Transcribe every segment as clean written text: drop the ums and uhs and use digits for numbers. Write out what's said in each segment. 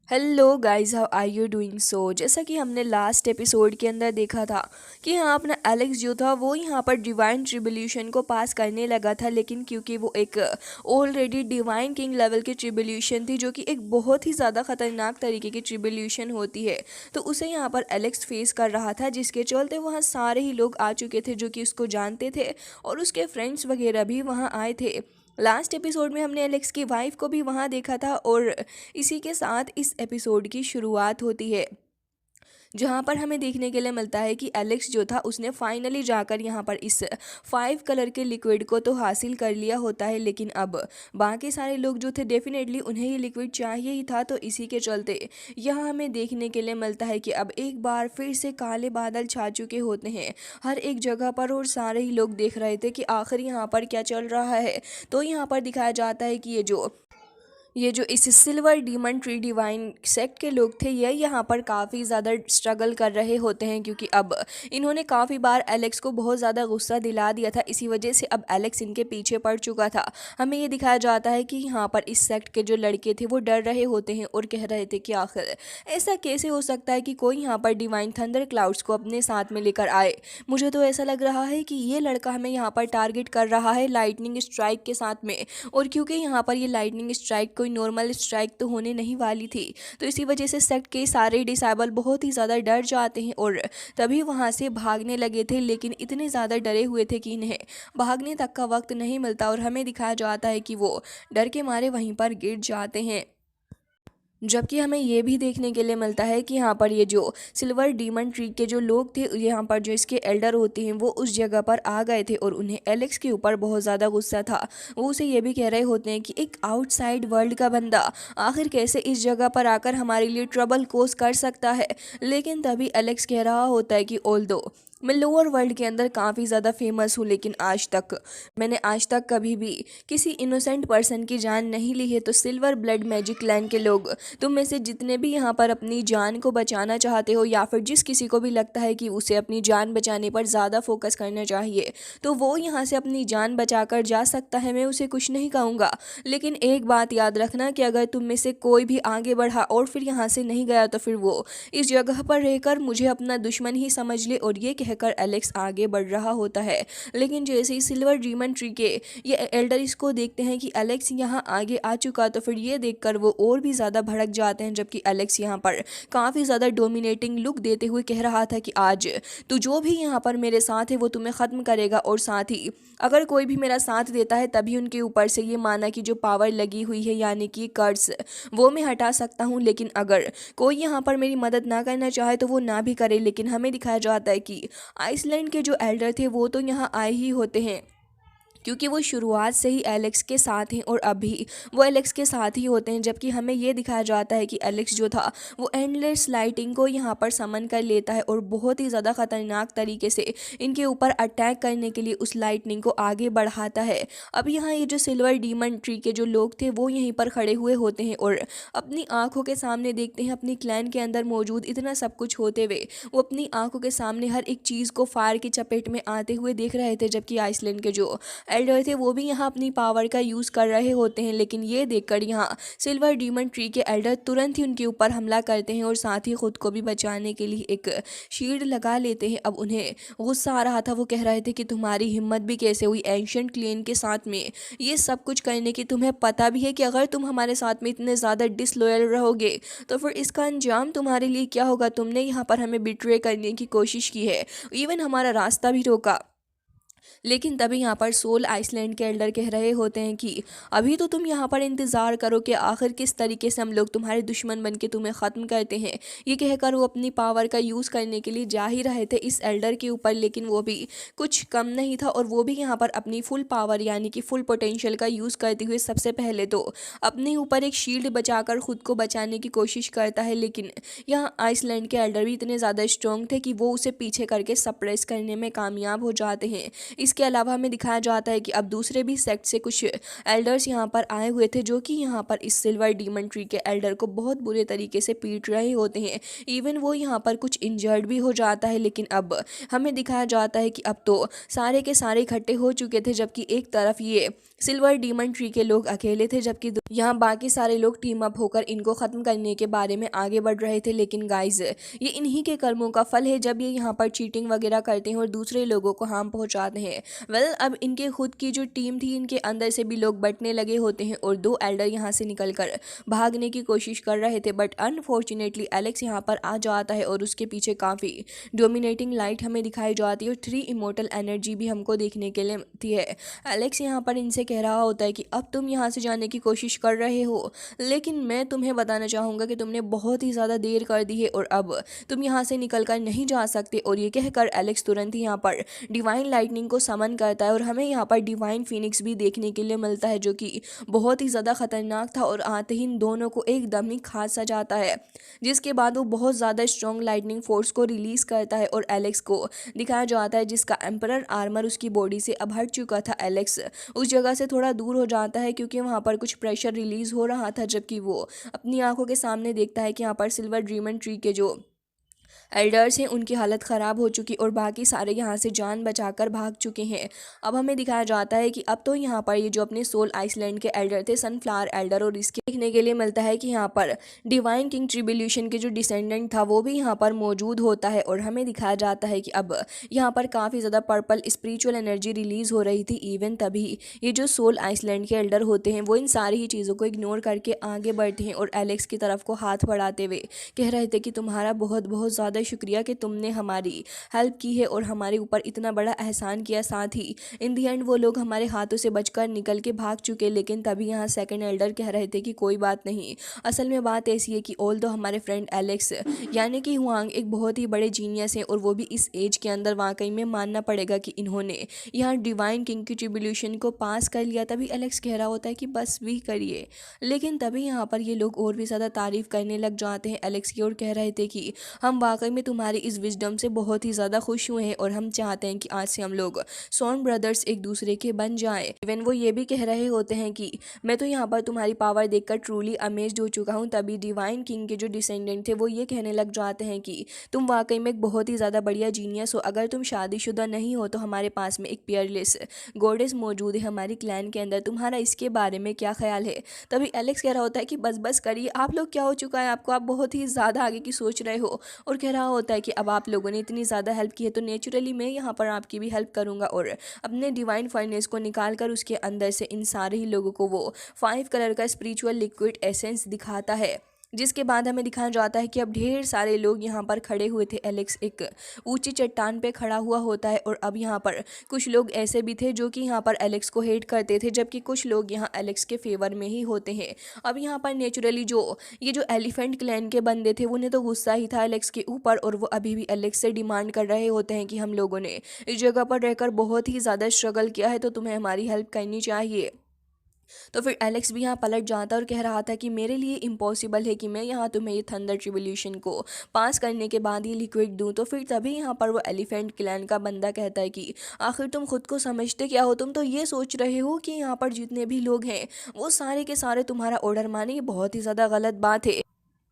Hello guys, how are you doing? जैसा कि हमने लास्ट एपिसोड के अंदर देखा था कि यहाँ अपना एलेक्स जो था वो यहाँ पर डिवाइन ट्रिब्यूलेशन को पास करने लगा था, लेकिन क्योंकि वो एक ऑलरेडी डिवाइन किंग लेवल की ट्रिब्यूलेशन थी जो कि एक बहुत ही ज़्यादा खतरनाक तरीके की ट्रिब्यूलेशन होती है, तो उसे यहाँ पर एलेक्स फेस कर रहा था, जिसके चलते वहाँ सारे ही लोग आ चुके थे जो कि उसको जानते थे और उसके फ्रेंड्स वगैरह भी वहाँ आए थे। लास्ट एपिसोड में हमने एलेक्स की वाइफ को भी वहाँ देखा था और इसी के साथ इस एपिसोड की शुरुआत होती है, जहाँ पर हमें देखने के लिए मिलता है कि एलेक्स जो था उसने फाइनली जाकर यहाँ पर इस 5 कलर के लिक्विड को तो हासिल कर लिया होता है, लेकिन अब बाकी सारे लोग जो थे डेफिनेटली उन्हें ये लिक्विड चाहिए ही था, तो इसी के चलते यहाँ हमें देखने के लिए मिलता है कि अब एक बार फिर से काले बादल छा चुके होते हैं हर एक जगह पर और सारे ही लोग देख रहे थे कि आखिर यहाँ पर क्या चल रहा है। तो यहाँ पर दिखाया जाता है कि ये जो इस silver demon tree divine sect के लोग थे ये यहाँ पर काफ़ी ज़्यादा स्ट्रगल कर रहे होते हैं, क्योंकि अब इन्होंने काफ़ी बार एलेक्स को बहुत ज़्यादा गुस्सा दिला दिया था, इसी वजह से अब एलेक्स इनके पीछे पड़ चुका था। हमें ये दिखाया जाता है कि यहाँ पर इस सेक्ट के जो लड़के थे वो डर रहे होते हैं और कह रहे थे कि आखिर ऐसा कैसे हो सकता है कि कोई यहाँ पर डिवाइन थंडर क्लाउड्स को अपने साथ में लेकर आए। मुझे तो ऐसा लग रहा है कि ये लड़का हमें यहाँ पर टारगेट कर रहा है लाइटनिंग स्ट्राइक के साथ में, और क्योंकि यहाँ पर ये लाइटनिंग स्ट्राइक कोई नॉर्मल स्ट्राइक तो होने नहीं वाली थी, तो इसी वजह से सेक्ट के सारे डिसेबल बहुत ही ज़्यादा डर जाते हैं और तभी वहाँ से भागने लगे थे, लेकिन इतने ज़्यादा डरे हुए थे कि इन्हें भागने तक का वक्त नहीं मिलता और हमें दिखाया जाता है कि वो डर के मारे वहीं पर गिर जाते हैं। जबकि हमें ये भी देखने के लिए मिलता है कि यहाँ पर ये जो सिल्वर डीमन ट्री के जो लोग थे यहाँ पर जो इसके एल्डर होते हैं वो उस जगह पर आ गए थे और उन्हें एलेक्स के ऊपर बहुत ज़्यादा गुस्सा था। वो उसे ये भी कह रहे होते हैं कि एक आउटसाइड वर्ल्ड का बंदा आखिर कैसे इस जगह पर आकर हमारे लिए ट्रबल कोज कर सकता है। लेकिन तभी एलेक्स कह रहा होता है कि ऑल्दो मैं लोअर वर्ल्ड के अंदर काफ़ी ज़्यादा फेमस हूँ, लेकिन मैंने आज तक कभी भी किसी इनोसेंट पर्सन की जान नहीं ली है, तो सिल्वर ब्लड मैजिक लैंड के लोग तुम में से जितने भी यहाँ पर अपनी जान को बचाना चाहते हो या फिर जिस किसी को भी लगता है कि उसे अपनी जान बचाने पर ज़्यादा फोकस करना चाहिए तो वो यहाँ से अपनी जान बचाकर जा सकता है, मैं उसे कुछ नहीं कहूँगा। लेकिन एक बात याद रखना कि अगर तुम में से कोई भी आगे बढ़ा और फिर यहाँ से नहीं गया तो फिर वो इस जगह पर रहकर मुझे अपना दुश्मन ही समझ ले। और ये कहकर एलेक्स आगे बढ़ रहा होता है, लेकिन जैसे ही सिल्वर ड्रीमन ट्री के ये एल्डर इसको देखते हैं कि एलेक्स यहाँ आगे आ चुका, तो फिर ये देखकर वो और भी ज़्यादा भड़क जाते हैं। जबकि एलेक्स यहाँ पर काफ़ी ज़्यादा डोमिनेटिंग लुक देते हुए कह रहा था कि आज तू जो भी यहाँ पर मेरे साथ है वो तुम्हें ख़त्म करेगा, और साथ ही अगर कोई भी मेरा साथ देता है तभी उनके ऊपर से ये माना कि जो पावर लगी हुई है यानी कि कर्स वो मैं हटा सकता हूँ, लेकिन अगर कोई यहाँ पर मेरी मदद ना करना चाहे तो वो ना भी करे। लेकिन हमें दिखाया जाता है कि आइसलैंड के जो एल्डर थे वो तो यहाँ आए ही होते हैं, क्योंकि वो शुरुआत से ही एलेक्स के साथ हैं और अभी वो एलेक्स के साथ ही होते हैं। जबकि हमें ये दिखाया जाता है कि एलेक्स जो था वो एंडलेस लाइटिंग को यहाँ पर समन कर लेता है और बहुत ही ज़्यादा ख़तरनाक तरीके से इनके ऊपर अटैक करने के लिए उस लाइटनिंग को आगे बढ़ाता है। अब यहाँ ये जो सिल्वर डीमन ट्री के जो लोग थे वो यहीं पर खड़े हुए होते हैं और अपनी आंखों के सामने देखते हैं अपनी क्लैन के अंदर मौजूद इतना सब कुछ होते हुए वो अपनी आंखों के सामने हर एक चीज़ को फायर की चपेट में आते हुए देख रहे थे। जबकि आइसलैंड के जो एल्डर थे वो भी यहाँ अपनी पावर का यूज़ कर रहे होते हैं, लेकिन ये देखकर यहाँ सिल्वर डीमन ट्री के एल्डर तुरंत ही उनके ऊपर हमला करते हैं और साथ ही खुद को भी बचाने के लिए एक शील्ड लगा लेते हैं। अब उन्हें गुस्सा आ रहा था, वो कह रहे थे कि तुम्हारी हिम्मत भी कैसे हुई एंशिएंट क्लेन के साथ में ये सब कुछ करने की, तुम्हें पता भी है कि अगर तुम हमारे साथ में इतने ज़्यादा डिसलॉयल रहोगे तो फिर इसका अंजाम तुम्हारे लिए क्या होगा। तुमने यहाँ पर हमें बिट्रे करने की कोशिश की है, इवन हमारा रास्ता भी रोका। लेकिन तभी यहाँ पर सोल आइसलैंड के एल्डर कह रहे होते हैं कि अभी तो तुम यहाँ पर इंतज़ार करो कि आखिर किस तरीके से हम लोग तुम्हारे दुश्मन बन के तुम्हें ख़त्म करते हैं। ये कहकर वो अपनी पावर का यूज़ करने के लिए जा ही रहे थे इस एल्डर के ऊपर, लेकिन वो भी कुछ कम नहीं था और वो भी यहाँ पर अपनी फुल पावर यानी कि फुल पोटेंशियल का यूज़ करते हुए सबसे पहले तो अपने ऊपर एक शील्ड बचाकर खुद को बचाने की कोशिश करता है। लेकिन यहाँ आइसलैंड के एल्डर भी इतने ज़्यादा स्ट्रॉन्ग थे कि वो उसे पीछे करके सप्रेस करने में कामयाब हो जाते हैं। इसके अलावा हमें दिखाया जाता है कि अब दूसरे भी सेक्ट से कुछ एल्डर्स यहाँ पर आए हुए थे जो कि यहाँ पर इस सिल्वर डीमन ट्री के एल्डर को बहुत बुरे तरीके से पीट रहे होते हैं। इवन वो यहाँ पर कुछ इंजर्ड भी हो जाता है, लेकिन अब हमें दिखाया जाता है कि अब तो सारे के सारे इकट्ठे हो चुके थे, जबकि एक तरफ ये सिल्वर डीमन ट्री के लोग अकेले थे, जबकि यहाँ बाकी सारे लोग टीम अप होकर इनको खत्म करने के बारे में आगे बढ़ रहे थे। लेकिन गाइज ये इन्हीं के कर्मों का फल है जब ये यहाँ पर चीटिंग वगैरह करते हैं और दूसरे लोगों को हार्म पहुंचाते हैं। वेल अब इनके खुद की जो टीम थी, इनके अंदर से भी लोग बटने लगे होते हैं और दो एल्डर यहाँ से निकलकर भागने की कोशिश कर रहे थे, बट अनफॉर्चुनेटली एलेक्स यहाँ पर आ जाता है और उसके पीछे काफ़ी डोमिनेटिंग लाइट हमें दिखाई जाती है और 3 इमोर्टल एनर्जी भी हमको देखने के लिए मिलती है। एलेक्स यहाँ पर इनसे कह रहा होता है कि अब तुम यहाँ से जाने की कोशिश कर रहे हो, लेकिन मैं तुम्हें बताना चाहूँगा कि तुमने बहुत ही ज़्यादा देर कर दी है और अब तुम यहाँ से निकल कर नहीं जा सकते। और ये कहकर एलेक्स तुरंत ही यहाँ पर डिवाइन लाइटनिंग को समन करता है और हमें यहाँ पर डिवाइन फिनिक्स भी देखने के लिए मिलता है, जो कि बहुत ही ज़्यादा खतरनाक था और आते ही इन दोनों को एकदम ही खास सा जाता है, जिसके बाद वो बहुत ज़्यादा स्ट्रॉन्ग लाइटनिंग फोर्स को रिलीज़ करता है और एलेक्स को दिखाया जाता है जिसका एम्परर आर्मर उसकी बॉडी से अब हट चुका था। एलेक्स उस जगह से थोड़ा दूर हो जाता है क्योंकि वहाँ पर कुछ प्रेशर रिलीज़ हो रहा था, जबकि वो अपनी आंखों के सामने देखता है कि यहाँ पर सिल्वर ड्रीमन ट्री के जो एल्डर्स हैं उनकी हालत ख़राब हो चुकी और बाकी सारे यहाँ से जान बचाकर भाग चुके हैं। अब हमें दिखाया जाता है कि अब तो यहाँ पर ये जो अपने सोल आइसलैंड के एल्डर थे, सनफ्लावर एल्डर, और इसके देखने के लिए मिलता है कि यहाँ पर डिवाइन किंग ट्रिब्यूलेशन के जो डिसेंडेंट था वो भी यहाँ पर मौजूद होता है। और हमें दिखाया जाता है कि अब यहाँ पर काफ़ी ज़्यादा पर्पल स्पिरिचुअल एनर्जी रिलीज़ हो रही थी। इवन तभी ये जो सोल आइसलैंड के एल्डर होते हैं वो इन सारी ही चीज़ों को इग्नोर करके आगे बढ़ते हैं और एलेक्स की तरफ को हाथ बढ़ाते हुए कह रहे थे कि तुम्हारा बहुत बहुत ज़्यादा शुक्रिया कि तुमने हमारी हेल्प की है और हमारे ऊपर इतना बड़ा एहसान किया। साथ ही इन दी एंड वो लोग हमारे हाथों से बचकर निकल के भाग चुके। लेकिन तभी यहाँ सेकंड एल्डर कह रहे थे कि कोई बात नहीं, असल में बात ऐसी है कि ऑल दो हमारे फ्रेंड एलेक्स यानी कि हुआंग एक बहुत ही बड़े जीनियस हैं और वो भी इस एज के अंदर वाकई में मानना पड़ेगा कि इन्होंने यहाँ डिवाइन किंग की ट्रिब्यूलेशन को पास कर लिया। तभी एलेक्स कह रहा होता है कि बस भी करिए, लेकिन तभी यहाँ पर ये लोग और भी ज़्यादा तारीफ करने लग जाते हैं एलेक्स की और कह रहे थे कि हम वाकई में तुम्हारी इस विजडम से बहुत ही ज़्यादा खुश हुए हैं और हम चाहते हैं कि आज से हम लोग सॉन ब्रदर्स एक दूसरे के बन जाएं। इवन वो ये भी कह रहे होते हैं कि मैं तो यहाँ पर तुम्हारी पावर देखकर ट्रूली अमेज्ड हो चुका हूँ। तभी डिवाइन किंग के जो डिसेंडेंट थे वो ये कहने लग जाते हैं कि तुम वाकई में एक बहुत ही ज़्यादा बढ़िया जीनियस हो। अगर तुम शादीशुदा नहीं हो तो हमारे पास में एक पियरलेस गॉडेस मौजूद है हमारी क्लैन के अंदर, तुम्हारा इसके बारे में क्या ख्याल है। तभी एलेक्स कह रहा होता है कि बस बस करिए, आप लोग क्या हो चुका है आपको, आप बहुत ही ज़्यादा आगे की सोच रहे हो। और कह रहा होता है कि अब आप लोगों ने इतनी ज़्यादा हेल्प की है तो नेचुरली मैं यहाँ पर आपकी भी हेल्प करूँगा। और अपने डिवाइन फर्नेस को निकाल कर उसके अंदर से इन सारे ही लोगों को वो 5 कलर का स्पिरिचुअल लिक्विड एसेंस दिखाता है, जिसके बाद हमें दिखाया जाता है कि अब ढेर सारे लोग यहाँ पर खड़े हुए थे। एलेक्स एक ऊंची चट्टान पे खड़ा हुआ होता है और अब यहाँ पर कुछ लोग ऐसे भी थे जो कि यहाँ पर एलेक्स को हेट करते थे, जबकि कुछ लोग यहाँ एलेक्स के फेवर में ही होते हैं। अब यहाँ पर नेचुरली ये जो एलिफेंट क्लैन के बंदे थे उन्हें तो गुस्सा ही था एलेक्स के ऊपर और वो अभी भी एलेक्स से डिमांड कर रहे होते हैं कि हम लोगों ने इस जगह पर रहकर बहुत ही ज़्यादा स्ट्रगल किया है तो तुम्हें हमारी हेल्प करनी चाहिए। तो फिर एलेक्स भी यहाँ पलट जाता और कह रहा था कि मेरे लिए इम्पॉसिबल है कि मैं यहाँ तुम्हें ये थंडर ट्रिब्यूलेशन को पास करने के बाद ये लिक्विड दूँ। तो फिर तभी यहाँ पर वो एलिफेंट क्लैन का बंदा कहता है कि आखिर तुम खुद को समझते क्या हो, तुम तो ये सोच रहे हो कि यहाँ पर जितने भी लोग हैं वो सारे के सारे तुम्हारा ऑर्डर माने, ये बहुत ही ज़्यादा गलत बात है।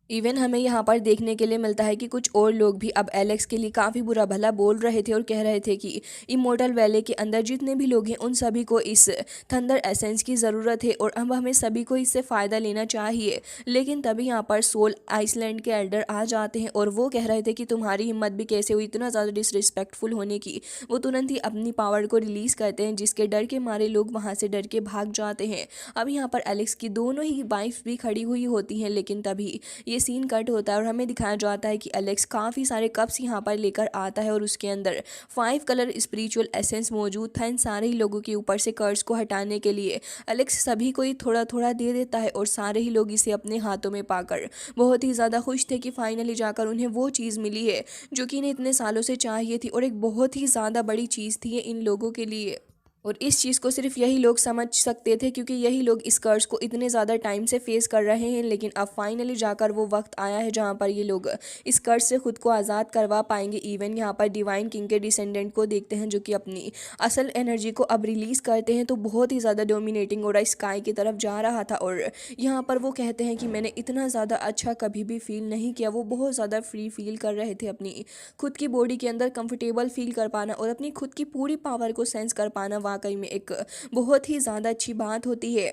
इवन हमें यहाँ पर देखने के लिए मिलता है कि कुछ और लोग भी अब एलेक्स के लिए काफ़ी बुरा भला बोल रहे थे और कह रहे थे कि इमोर्टल वैली के अंदर जितने भी लोग हैं उन सभी को इस थंडर एसेंस की ज़रूरत है और अब हमें सभी को इससे फ़ायदा लेना चाहिए। लेकिन तभी यहाँ पर सोल आइसलैंड के एल्डर आ जाते हैं और वो कह रहे थे कि तुम्हारी हिम्मत भी कैसे हुई इतना ज़्यादा डिसरिस्पेक्टफुल होने की। वो तुरंत ही अपनी पावर को रिलीज़ करते हैं जिसके डर के मारे लोग वहाँ से डर के भाग जाते हैं। अब यहाँ पर एलेक्स की दोनों ही वाइफ भी खड़ी हुई होती हैं, लेकिन तभी ये सीन कट होता है और हमें दिखाया जाता है कि एलेक्स काफ़ी सारे कप्स यहाँ पर लेकर आता है और उसके अंदर 5 कलर स्पिरिचुअल एसेंस मौजूद था। इन सारे ही लोगों के ऊपर से कर्स को हटाने के लिए एलेक्स सभी को ही थोड़ा थोड़ा दे देता है और सारे ही लोग इसे अपने हाथों में पाकर बहुत ही ज़्यादा खुश थे कि फाइनली जाकर उन्हें वो चीज़ मिली है जो कि इन्हें इतने सालों से चाहिए थी और एक बहुत ही ज़्यादा बड़ी चीज़ थी इन लोगों के लिए। और इस चीज़ को सिर्फ यही लोग समझ सकते थे क्योंकि यही लोग इस कर्ज को इतने ज़्यादा टाइम से फेस कर रहे हैं। लेकिन अब फाइनली जाकर वो वक्त आया है जहाँ पर ये लोग इस कर्ज से खुद को आज़ाद करवा पाएंगे। इवन यहाँ पर डिवाइन किंग के डिसेंडेंट को देखते हैं जो कि अपनी असल एनर्जी को अब रिलीज़ करते हैं, तो बहुत ही ज़्यादा डोमिनेटिंग और स्काई की तरफ जा रहा था। और यहाँ पर वो कहते हैं कि मैंने इतना ज़्यादा अच्छा कभी भी फील नहीं किया। वो बहुत ज़्यादा फ्री फील कर रहे थे, अपनी खुद की बॉडी के अंदर कंफर्टेबल फील कर पाना और अपनी खुद की पूरी पावर को सेंस कर पाना वाकई में एक बहुत ही ज़्यादा अच्छी बात होती है।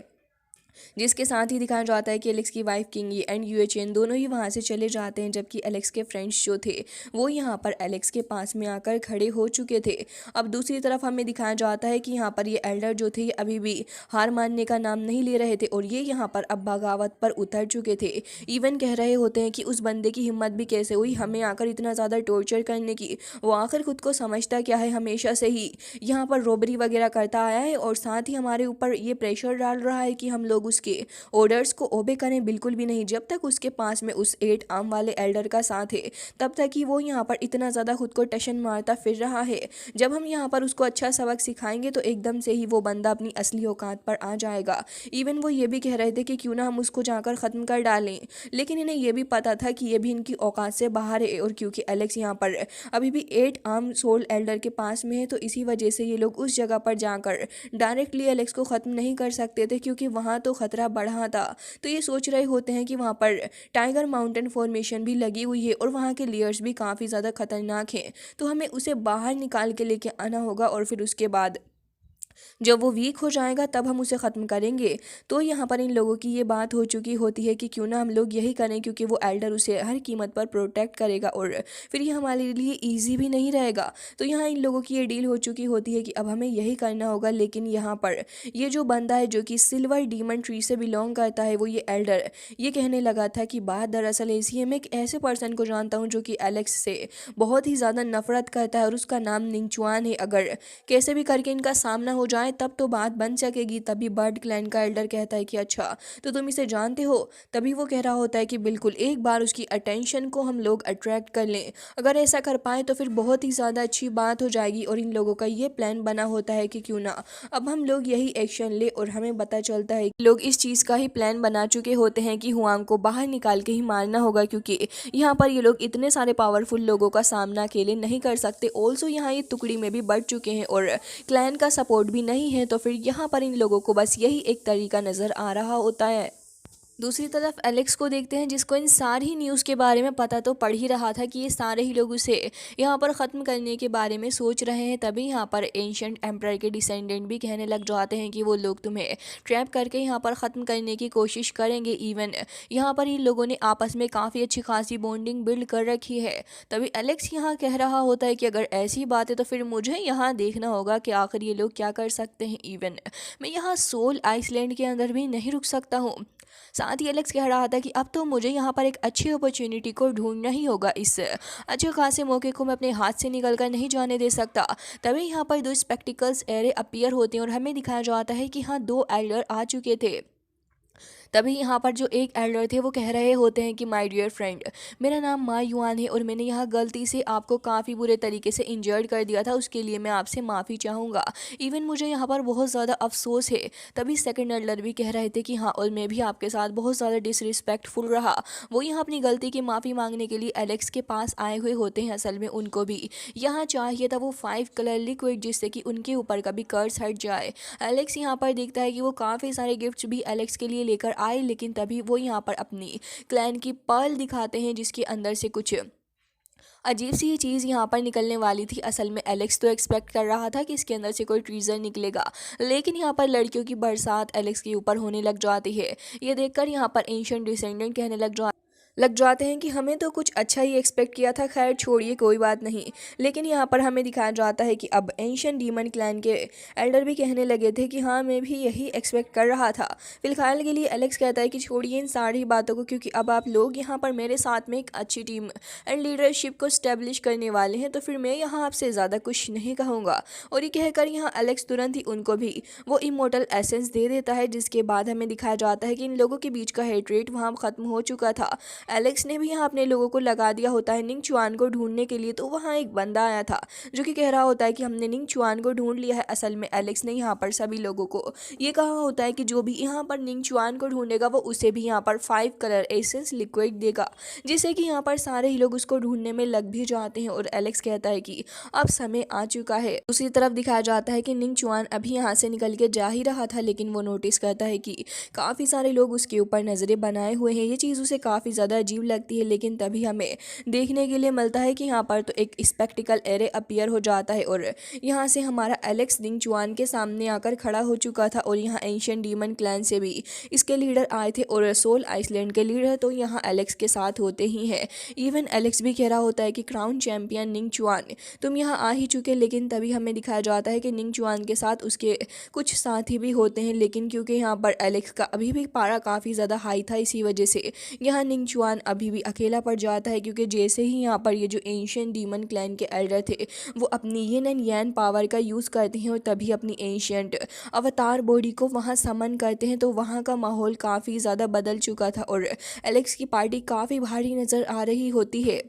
जिसके साथ ही दिखाया जाता है कि एलेक्स की वाइफ किंगी एंड यूएचएन दोनों ही वहाँ से चले जाते हैं, जबकि एलेक्स के फ्रेंड्स जो थे वो यहाँ पर एलेक्स के पास में आकर खड़े हो चुके थे। अब दूसरी तरफ हमें दिखाया जाता है कि यहाँ पर ये एल्डर जो थे ये अभी भी हार मानने का नाम नहीं ले रहे थे और ये यहाँ पर अब बगावत पर उतर चुके थे। इवन कह रहे होते हैं कि उस बंदे की हिम्मत भी कैसे हुई हमें आकर इतना ज़्यादा टॉर्चर करने की। वो आखिर खुद को समझता क्या है, हमेशा से ही यहाँ पर रॉबरी वगैरह करता आया है और साथ ही हमारे ऊपर ये प्रेशर डाल रहा है कि हम लोग उसके ऑर्डर्स को ओबे करें। बिल्कुल भी नहीं, जब तक उसके पास में उस 8 आर्म वाले एल्डर का साथ है तब तक ही वो यहाँ पर इतना ज़्यादा खुद को टशन मारता फिर रहा है। जब हम यहाँ पर उसको अच्छा सबक सिखाएंगे तो एकदम से ही वो बंदा अपनी असली औकात पर आ जाएगा। इवन वो ये भी कह रहे थे कि क्यों ना हम उसको जाकर ख़त्म कर डालें, लेकिन इन्हें ये भी पता था कि ये भी इनकी औकात से बाहर है। और क्योंकि एलेक्स यहाँ पर अभी भी 8 आर्म सोल एल्डर के पास में है तो इसी वजह से ये लोग उस जगह पर जाकर डायरेक्टली एलेक्स को ख़त्म नहीं कर सकते थे, क्योंकि वहाँ तो खतरा बढ़ा था। तो ये सोच रहे होते हैं कि वहाँ पर टाइगर माउंटेन फॉर्मेशन भी लगी हुई है और वहाँ के लेयर्स भी काफ़ी ज़्यादा खतरनाक हैं, तो हमें उसे बाहर निकाल के लेके आना होगा और फिर उसके बाद जब वो वीक हो जाएगा तब हम उसे ख़त्म करेंगे। तो यहाँ पर इन लोगों की ये बात हो चुकी होती है कि क्यों ना हम लोग यही करें, क्योंकि वो एल्डर उसे हर कीमत पर प्रोटेक्ट करेगा और फिर ये हमारे लिए ईजी भी नहीं रहेगा। तो यहाँ इन लोगों की ये डील हो चुकी होती है कि अब हमें यही करना होगा। लेकिन यहाँ पर ये जो बंदा है जो कि सिल्वर डीमन ट्री से बिलोंग करता है, वो ये एल्डर ये कहने लगा था कि बात दरअसल ऐसी है, मैं एक ऐसे पर्सन को जानता हूँ जो कि एलेक्स से बहुत ही ज़्यादा नफरत करता है और उसका नाम निंगचुआन है। अगर कैसे भी करके इनका सामना हो जाए तब तो बात बन सकेगी। तभी बर्ड क्लैन का एल्डर कहता है कि अच्छा तो तुम इसे जानते हो। तभी वो कह रहा होता है कि बिल्कुल, एक बार उसकी अटेंशन को हम लोग अट्रैक्ट कर लें, अगर ऐसा कर पाए तो फिर बहुत ही ज़्यादा अच्छी बात हो जाएगी। और इन लोगों का ये प्लान बना होता है कि क्यों ना अब हम लोग यही एक्शन ले। और हमें पता चलता है कि लोग इस चीज़ का ही प्लान बना चुके होते हैं कि हुआंग को बाहर निकाल के ही मारना होगा, क्योंकि यहाँ पर ये लोग इतने सारे पावरफुल लोगों का सामना अकेले नहीं कर सकते। ऑल्सो यहाँ ये टुकड़ी में भी बढ़ चुके हैं और क्लैन का सपोर्ट भी नहीं है, तो फिर यहाँ पर इन लोगों को बस यही एक तरीका नज़र आ रहा होता है। दूसरी तरफ एलेक्स को देखते हैं, जिसको इन सारी न्यूज़ के बारे में पता तो पड़ ही रहा था कि ये सारे ही लोग उसे यहाँ पर ख़त्म करने के बारे में सोच रहे हैं। तभी यहाँ पर एंशिएंट एम्परर के डिसेंडेंट भी कहने लग जाते हैं कि वो लोग तुम्हें ट्रैप करके यहाँ पर ख़त्म करने की कोशिश करेंगे। इवन यहाँ पर इन लोगों ने आपस में काफ़ी अच्छी खासी बॉन्डिंग बिल्ड कर रखी है। तभी एलेक्स यहाँ कह रहा होता है कि अगर ऐसी बात है तो फिर मुझे यहाँ देखना होगा कि आखिर ये लोग क्या कर सकते हैं। इवन मैं यहाँ सोल आइसलैंड के अंदर भी नहीं रुक सकता हूँ। साथ ही एलेक्स कह रहा था कि अब तो मुझे यहाँ पर एक अच्छी अपॉर्चुनिटी को ढूंढना ही होगा, इस अच्छे खासे मौके को मैं अपने हाथ से निकल कर नहीं जाने दे सकता। तभी यहाँ पर 2 स्पेक्टिकल्स एरे अपीयर होते हैं और हमें दिखाया जाता है कि हाँ 2 एल्डर आ चुके थे। तभी यहाँ पर जो एक एल्डर थे वो कह रहे होते हैं कि माय डियर फ्रेंड, मेरा नाम मा युआन है और मैंने यहाँ गलती से आपको काफ़ी बुरे तरीके से इंजर्ड कर दिया था, उसके लिए मैं आपसे माफ़ी चाहूँगा। इवन मुझे यहाँ पर बहुत ज़्यादा अफसोस है। तभी सेकंड एल्डर भी कह रहे थे कि हाँ, और मैं भी आपके साथ बहुत ज़्यादा डिसरिस्पेक्टफुल रहा। वो यहाँ अपनी गलती की माफ़ी मांगने के लिए एलेक्स के पास आए हुए होते हैं। असल में उनको भी यहाँ चाहिए था वो 5 कलर लिक्विड, जिससे कि उनके ऊपर का भी कर्ज हट जाए। एलेक्स यहाँ पर देखता है कि वो काफ़ी सारे गिफ्ट्स भी एलेक्स के लिए लेकर आए, लेकिन तभी वो यहाँ पर अपनी क्लैन की पर्ल दिखाते हैं जिसके अंदर से कुछ अजीब सी ये चीज़ यहाँ पर निकलने वाली थी। असल में एलेक्स तो एक्सपेक्ट कर रहा था कि इसके अंदर से कोई ट्रीजर निकलेगा, लेकिन यहाँ पर लड़कियों की बरसात एलेक्स के ऊपर होने लग जाती है। ये देखकर यहाँ पर एंशिएंट डिसेंडेंट कहने लग जाते हैं कि हमें तो कुछ अच्छा ही एक्सपेक्ट किया था, खैर छोड़िए कोई बात नहीं। लेकिन यहाँ पर हमें दिखाया जाता है कि अब एंशिएंट डीमन क्लैन के एल्डर भी कहने लगे थे कि हाँ मैं भी यही एक्सपेक्ट कर रहा था। फिलहाल के लिए एलेक्स कहता है कि छोड़िए इन सारी बातों को, क्योंकि अब आप लोग यहाँ पर मेरे साथ में एक अच्छी टीम एंड लीडरशिप को स्टैब्लिश करने वाले हैं, तो फिर मैं यहाँ आपसे ज़्यादा कुछ नहीं कहूँगा। और ये कहकर यहाँ एलेक्स तुरंत ही उनको भी वो इमोर्टल एसेंस दे देता है, जिसके बाद हमें दिखाया जाता है कि इन लोगों के बीच का हेट्रेट वहाँ ख़त्म हो चुका था। एलेक्स ने भी यहाँ अपने लोगों को लगा दिया होता है निंग चुआन को ढूंढने के लिए। तो वहाँ एक बंदा आया था जो कि कह रहा होता है कि हमने निंग चुआन को ढूंढ लिया है। असल में एलेक्स ने यहाँ पर सभी लोगों को ये कहा होता है कि जो भी यहाँ पर निंग चुआन को ढूंढेगा वो उसे भी यहाँ पर 5 कलर एसेंस लिक्विड देगा, जिससे कि यहाँ पर सारे ही लोग उसको ढूंढने में लग भी जाते हैं। और एलेक्स कहता है कि अब समय आ चुका है। दूसरी तरफ दिखाया जाता है कि निंग चुआन अभी यहाँ से निकल के जा ही रहा था, लेकिन वो नोटिस करता है कि काफ़ी सारे लोग उसके ऊपर नज़रें बनाए हुए हैं। ये चीज़ उसे काफ़ी ज़्यादा अजीब लगती है, लेकिन तभी हमें देखने के लिए मिलता है कि यहाँ पर तो एक स्पेक्टिकल एरे अपीयर हो जाता है और यहाँ से हमारा एलेक्स निंग चुआन के सामने आकर खड़ा हो चुका था। और यहाँ एंशियंट डीमन क्लैन से भी इसके लीडर आए थे और सोल आइसलैंड के लीडर तो यहाँ एलेक्स के साथ होते ही हैं। इवन एलेक्स भी कह रहा होता है कि क्राउन चैंपियन निंग चुआन तुम यहाँ आ ही चुके, लेकिन तभी हमें दिखाया जाता है कि निंग चुआन के साथ उसके कुछ साथी भी होते हैं। लेकिन क्योंकि यहाँ पर एलेक्स का अभी भी पारा काफ़ी ज़्यादा हाई था, इसी वजह से यहाँ निंग चुआन अभी भी अकेला पड़ जाता है। क्योंकि जैसे ही यहाँ पर ये जो एंशियंट डीमन क्लैन के एल्डर थे वो अपनी यिन एंड यान पावर का यूज़ करते हैं और तभी अपनी एंशियंट अवतार बॉडी को वहाँ समन करते हैं, तो वहाँ का माहौल काफ़ी ज़्यादा बदल चुका था और एलेक्स की पार्टी काफ़ी भारी नज़र आ रही होती है।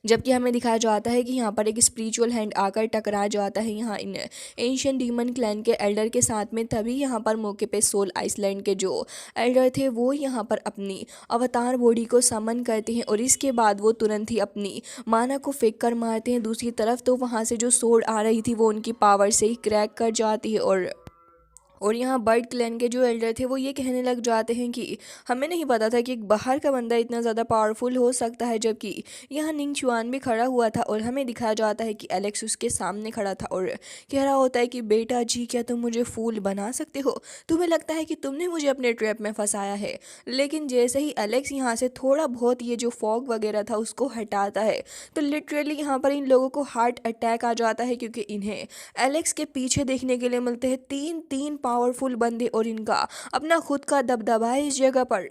जबकि हमें दिखाया जाता है कि यहाँ पर एक स्पिरिचुअल हैंड आकर टकरा जाता है यहाँ इन एंशियंट डीमन क्लैन के एल्डर के साथ में। तभी यहाँ पर मौके पे सोल आइसलैंड के जो एल्डर थे वो यहाँ पर अपनी अवतार बॉडी को समन करते हैं और इसके बाद वो तुरंत ही अपनी माना को फेंक कर मारते हैं। दूसरी तरफ तो वहाँ से जो सोड आ रही थी वो उनकी पावर से ही क्रैक कर जाती है और यहाँ बर्ड क्लैन के जो एल्डर थे वो ये कहने लग जाते हैं कि हमें नहीं पता था कि एक बाहर का बंदा इतना ज़्यादा पावरफुल हो सकता है। जबकि यहाँ निंग चुआन भी खड़ा हुआ था और हमें दिखाया जाता है कि एलेक्स उसके सामने खड़ा था और कह रहा होता है कि बेटा जी क्या तुम मुझे फूल बना सकते हो, तुम्हें लगता है कि तुमने मुझे अपने ट्रैप में फंसाया है। लेकिन जैसे ही एलेक्स यहाँ से थोड़ा बहुत ये जो फॉग वगैरह था उसको हटाता है तो लिटरली यहाँ पर इन लोगों को हार्ट अटैक आ जाता है, क्योंकि इन्हें एलेक्स के पीछे देखने के लिए मिलते हैं तीन तीन पावरफुल बंदे और इनका अपना खुद का दबदबा है इस जगह पर।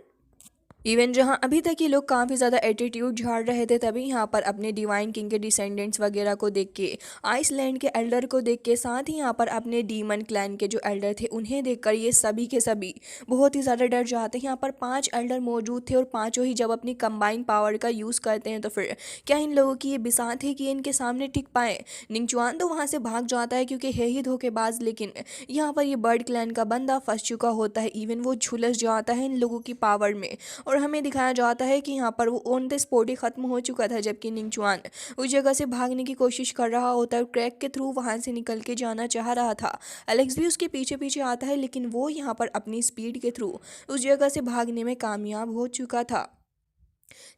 इवन जहां अभी तक ये लोग काफ़ी ज़्यादा एटीट्यूड झाड़ रहे थे, तभी यहाँ पर अपने डिवाइन किंग के डिसेंडेंट्स वगैरह को देख के, आइसलैंड के एल्डर को देख के, साथ ही यहाँ पर अपने डीमन क्लैन के जो एल्डर थे उन्हें देखकर ये सभी के सभी बहुत ही ज़्यादा डर जाते हैं। यहाँ पर 5 एल्डर मौजूद थे और पाँचों ही जब अपनी कंबाइन पावर का यूज़ करते हैं तो फिर क्या इन लोगों की ये बिसात है कि इनके सामने टिक पाए। निंगचुआन तो वहाँ से भाग जाता है क्योंकि है ही धोखेबाज, लेकिन यहाँ पर ये बर्ड क्लैन का बंदा फंस चुका होता है। इवन वो झुलस जाता है इन लोगों की पावर में और हमें दिखाया जाता है कि यहाँ पर वो ऑन द स्पॉट ही खत्म हो चुका था। जबकि निंगचुआन उस जगह से भागने की कोशिश कर रहा होता है और क्रैक के थ्रू वहाँ से निकल के जाना चाह रहा था। एलेक्स भी उसके पीछे पीछे आता है, लेकिन वो यहाँ पर अपनी स्पीड के थ्रू उस जगह से भागने में कामयाब हो चुका था।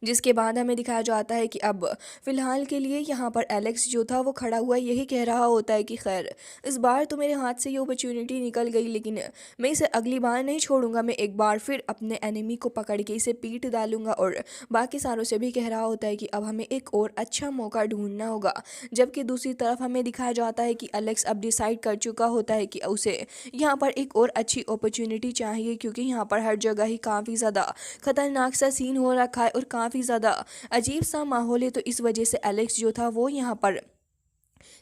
जिसके बाद हमें दिखाया जाता है कि अब फिलहाल के लिए यहाँ पर एलेक्स जो था वो खड़ा हुआ यही कह रहा होता है कि खैर इस बार तो मेरे हाथ से ये अपॉर्चुनिटी निकल गई, लेकिन मैं इसे अगली बार नहीं छोड़ूंगा। मैं एक बार फिर अपने एनिमी को पकड़ के इसे पीट डालूंगा। और बाकी सारों से भी कह रहा होता है कि अब हमें एक और अच्छा मौका ढूंढना होगा। जबकि दूसरी तरफ हमें दिखाया जाता है कि एलेक्स अब डिसाइड कर चुका होता है कि उसे यहाँ पर एक और अच्छी अपॉर्चुनिटी चाहिए, क्योंकि यहाँ पर हर जगह ही काफ़ी ज़्यादा खतरनाक सा सीन हो रखा है और काफ़ी ज़्यादा अजीब सा माहौल है। तो इस वजह से एलेक्स जो था वो यहाँ पर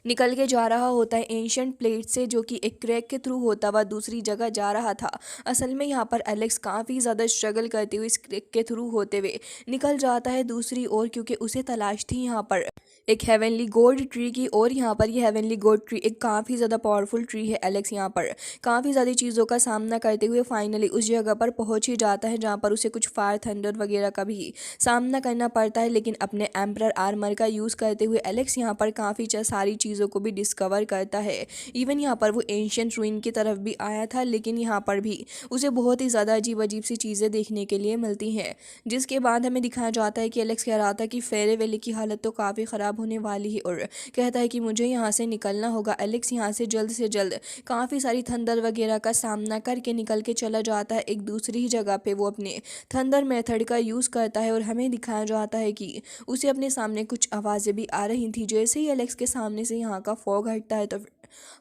निकल के जा रहा होता है एंशियंट प्लेट से, जो कि एक क्रैक के थ्रू होता हुआ दूसरी जगह जा रहा था। असल में यहाँ पर एलेक्स काफ़ी ज़्यादा स्ट्रगल करते हुए इस क्रैक के थ्रू होते हुए निकल जाता है दूसरी ओर, क्योंकि उसे तलाश थी यहाँ पर एक हेवनली गोल्ड ट्री की। और यहाँ पर ये हेवनली गोल्ड ट्री एक काफ़ी ज़्यादा पावरफुल ट्री है। एलेक्स यहाँ पर काफ़ी ज़्यादा चीज़ों का सामना करते हुए फाइनली उस जगह पर पहुँच ही जाता है जहाँ पर उसे कुछ फायर थंडर वगैरह का भी सामना करना पड़ता है। लेकिन अपने एम्परर आर्मर का यूज़ करते हुए एलेक्स यहाँ पर काफ़ी सारी चीज़ों को भी डिस्कवर करता है। इवन यहाँ पर वो एंशियंट रूइन की तरफ भी आया था, लेकिन यहाँ पर भी उसे बहुत ही ज़्यादा अजीब अजीब सी चीज़ें देखने के लिए मिलती हैं। जिसके बाद हमें दिखाया जाता है कि एलेक्स कह रहा था कि फेरे वेले की हालत तो काफ़ी ख़राब होने वाली है और कहता है कि मुझे यहाँ से निकलना होगा। एलेक्स यहाँ से जल्द काफ़ी सारी थंडर वगैरह का सामना करके निकल के चला जाता है। एक दूसरी ही जगह पे वो अपने थंडर मेथड का यूज़ करता है और हमें दिखाया जाता है कि उसे अपने सामने कुछ आवाज़ें भी आ रही थी। जैसे ही एलेक्स के सामने से यहाँ का फॉग हटता है तो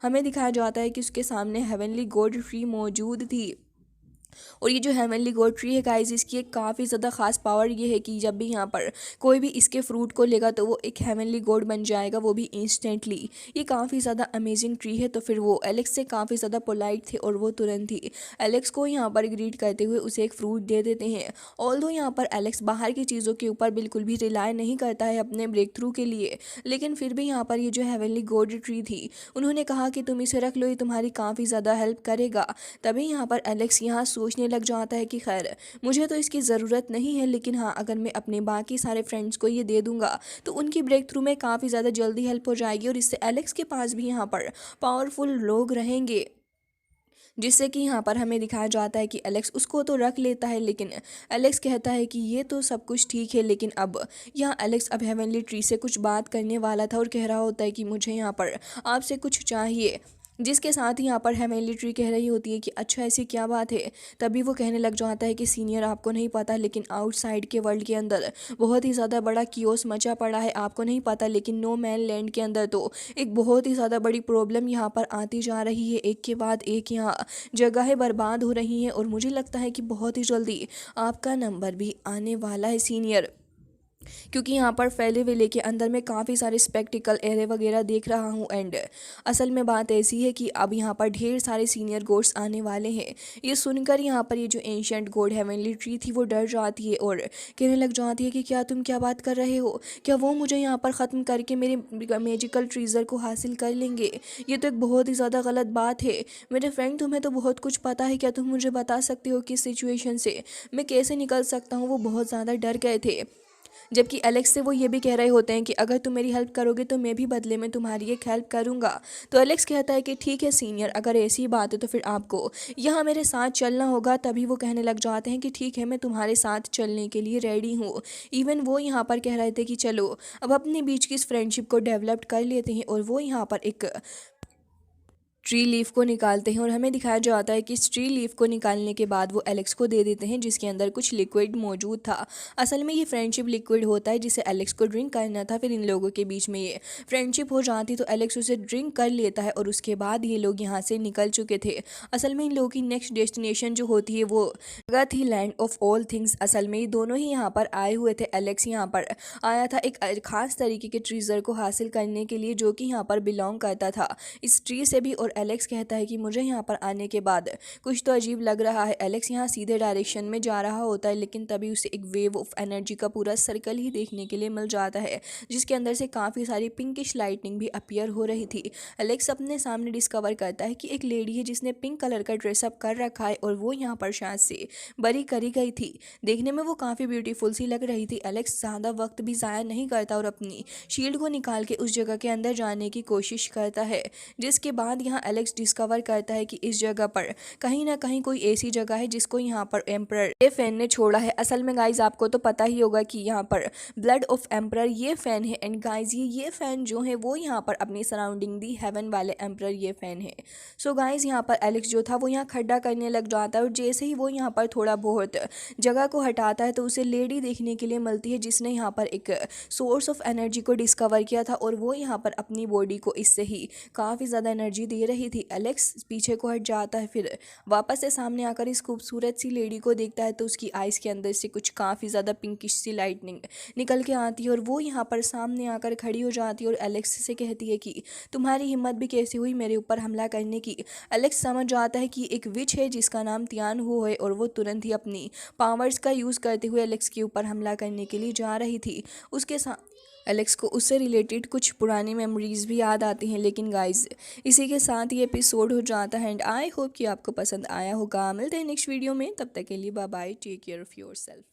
हमें दिखाया जाता है कि उसके सामने हेवनली गोल्ड ट्री मौजूद थी। और ये जो हेवनली गोड ट्री है गाइस, इसकी एक काफ़ी ज़्यादा खास पावर ये है कि जब भी यहाँ पर कोई भी इसके फ्रूट को लेगा तो वो एक हेवनली गोड बन जाएगा, वो भी इंस्टेंटली। ये काफ़ी ज़्यादा अमेजिंग ट्री है। तो फिर वो एलेक्स से काफ़ी ज़्यादा पोलाइट थे और वो तुरंत ही एलेक्स को यहाँ पर ग्रीट करते हुए उसे एक फ्रूट दे देते हैं। ऑल्दो यहाँ पर एलेक्स बाहर की चीज़ों के ऊपर बिल्कुल भी रिलाय नहीं करता है अपने ब्रेक थ्रू के लिए, लेकिन फिर भी यहाँ पर ये जो हेवनली गोड ट्री थी, उन्होंने कहा कि तुम इसे रख लो, ये तुम्हारी काफ़ी ज़्यादा हेल्प करेगा। तभी यहाँ पर एलेक्स यहाँ सोचने लग जाता है कि खैर मुझे तो इसकी ज़रूरत नहीं है, लेकिन हाँ अगर मैं अपने बाकी सारे फ्रेंड्स को ये दे दूंगा तो उनकी ब्रेक थ्रू में काफ़ी ज़्यादा जल्दी हेल्प हो जाएगी और इससे एलेक्स के पास भी यहाँ पर पावरफुल लोग रहेंगे। जिससे कि यहाँ पर हमें दिखाया जाता है कि एलेक्स उसको तो रख लेता है, लेकिन एलेक्स कहता है कि ये तो सब कुछ ठीक है, लेकिन अब यहाँ एलेक्स अब हेवनली ट्री से कुछ बात करने वाला था और कह रहा होता है कि मुझे यहाँ पर आपसे कुछ चाहिए। जिसके साथ ही यहाँ पर हेवनली ट्री कह रही होती है कि अच्छा ऐसी क्या बात है। तभी वो कहने लग जाता है कि सीनियर आपको नहीं पता, लेकिन आउटसाइड के वर्ल्ड के अंदर बहुत ही ज़्यादा बड़ा कियोस मचा पड़ा है, आपको नहीं पता, लेकिन नो मैन लैंड के अंदर तो एक बहुत ही ज़्यादा बड़ी प्रॉब्लम यहाँ पर आती जा रही है। एक के बाद एक यहाँ जगहें बर्बाद हो रही हैं और मुझे लगता है कि बहुत ही जल्दी आपका नंबर भी आने वाला है सीनियर, क्योंकि यहाँ पर फैले वेले के अंदर मैं काफ़ी सारे स्पेक्टिकल एरे वगैरह देख रहा हूँ। एंड असल में बात ऐसी है कि अब यहाँ पर ढेर सारे सीनियर गोड्स आने वाले हैं। ये सुनकर यहाँ पर ये जो एंशियंट गोड हेवनली ट्री थी वो डर जाती है और कहने लग जाती है कि क्या तुम क्या बात कर रहे हो, क्या वो मुझे यहाँ पर ख़त्म करके मेरे मैजिकल ट्रीज़र को हासिल कर लेंगे। ये तो एक बहुत ही ज़्यादा गलत बात है। मेरे फ्रेंड तुम्हें तो बहुत कुछ पता है, क्या तुम मुझे बता सकते हो कि इस सिचुएशन से मैं कैसे निकल सकता हूँ। वो बहुत ज़्यादा डर गए थे। जबकि एलेक्स से वो ये भी कह रहे होते हैं कि अगर तुम मेरी हेल्प करोगे तो मैं भी बदले में तुम्हारी एक हेल्प करूँगा। तो एलेक्स कहता है कि ठीक है सीनियर, अगर ऐसी बात है तो फिर आपको यहाँ मेरे साथ चलना होगा। तभी वो कहने लग जाते हैं कि ठीक है, मैं तुम्हारे साथ चलने के लिए रेडी हूँ। इवन वो यहाँ पर कह रहे थे कि चलो अब अपने बीच की इस फ्रेंडशिप को डेवलप कर लेते हैं, और वो यहाँ पर एक ट्री लीफ को निकालते हैं और हमें दिखाया जाता है कि इस ट्री लीफ को निकालने के बाद वो एलेक्स को दे देते हैं, जिसके अंदर कुछ लिक्विड मौजूद था। असल में ये फ्रेंडशिप लिक्विड होता है जिसे एलेक्स को ड्रिंक करना था। फिर इन लोगों के बीच में ये फ्रेंडशिप हो जाती तो एलेक्स उसे ड्रिंक कर लेता है और उसके बाद ये लोग यहाँ से निकल चुके थे। असल में इन लोगों की नेक्स्ट डेस्टिनेशन जो होती है वो जगह थी लैंड ऑफ ऑल थिंग्स। असल में ये दोनों ही यहाँ पर आए हुए थे। एलेक्स यहाँ पर आया था एक खास तरीके के ट्रीजर को हासिल करने के लिए जो कि यहाँ पर बिलोंग करता था इस ट्री से भी। और एलेक्स कहता है कि मुझे यहाँ पर आने के बाद कुछ तो अजीब लग रहा है। एलेक्स यहाँ सीधे डायरेक्शन में जा रहा होता है, लेकिन तभी उसे एक वेव ऑफ एनर्जी का पूरा सर्कल ही देखने के लिए मिल जाता है, जिसके अंदर से काफ़ी सारी पिंकिश लाइटनिंग भी अपीयर हो रही थी। एलेक्स अपने सामने डिस्कवर करता है कि एक लेडी है जिसने पिंक कलर का ड्रेसअप कर रखा है और वो यहाँ पर शायद से बरी करी गई थी। देखने में वो काफ़ी ब्यूटीफुल सी लग रही थी। एलेक्स ज़्यादा वक्त भी ज़ाया नहीं करता और अपनी शील्ड को निकाल के उस जगह के अंदर जाने की कोशिश करता है, जिसके बाद यहाँ एलेक्स डिस्कवर करता है कि इस जगह पर कहीं ना कहीं कोई ऐसी जगह है जिसको यहाँ पर एम्परर ये फैन ने छोड़ा है। असल में गाइज आपको तो पता ही होगा कि यहाँ पर ब्लड ऑफ एम्परर ये फैन है। एंड गाइज ये फैन जो है वो यहाँ पर अपनी सराउंडिंग दी हेवन वाले एम्परर ये फैन है। सो गाइज यहाँ पर एलेक्स जो था वो यहाँ खड्डा करने लग जाता है और जैसे ही वो यहाँ पर थोड़ा बहुत जगह को हटाता है तो उसे लेडी देखने के लिए मिलती है जिसने यहाँ पर एक सोर्स ऑफ एनर्जी को डिस्कवर किया था और वो यहाँ पर अपनी बॉडी को इससे ही काफ़ी ज़्यादा एनर्जी दे रही थी। एलेक्स पीछे को हट जाता है, फिर वापस से सामने आकर इस खूबसूरत सी लेडी को देखता है तो उसकी आइज़ के अंदर से कुछ काफ़ी ज़्यादा पिंकिश सी लाइटनिंग निकल के आती है और वो यहाँ पर सामने आकर खड़ी हो जाती है और एलेक्स से कहती है कि तुम्हारी हिम्मत भी कैसे हुई मेरे ऊपर हमला करने की। एलेक्स समझ जाता है कि एक विच है जिसका नाम तियान हो है और वो तुरंत ही अपनी पावर्स का यूज़ करते हुए एलेक्स के ऊपर हमला करने के लिए जा रही थी। उसके साथ एलेक्स को उससे रिलेटेड कुछ पुरानी मेमोरीज भी याद आती हैं। लेकिन गाइज इसी के साथ ये एपिसोड हो जाता है एंड आई होप कि आपको पसंद आया होगा। मिलते हैं नेक्स्ट वीडियो में, तब तक के लिए bye bye, take care of yourself.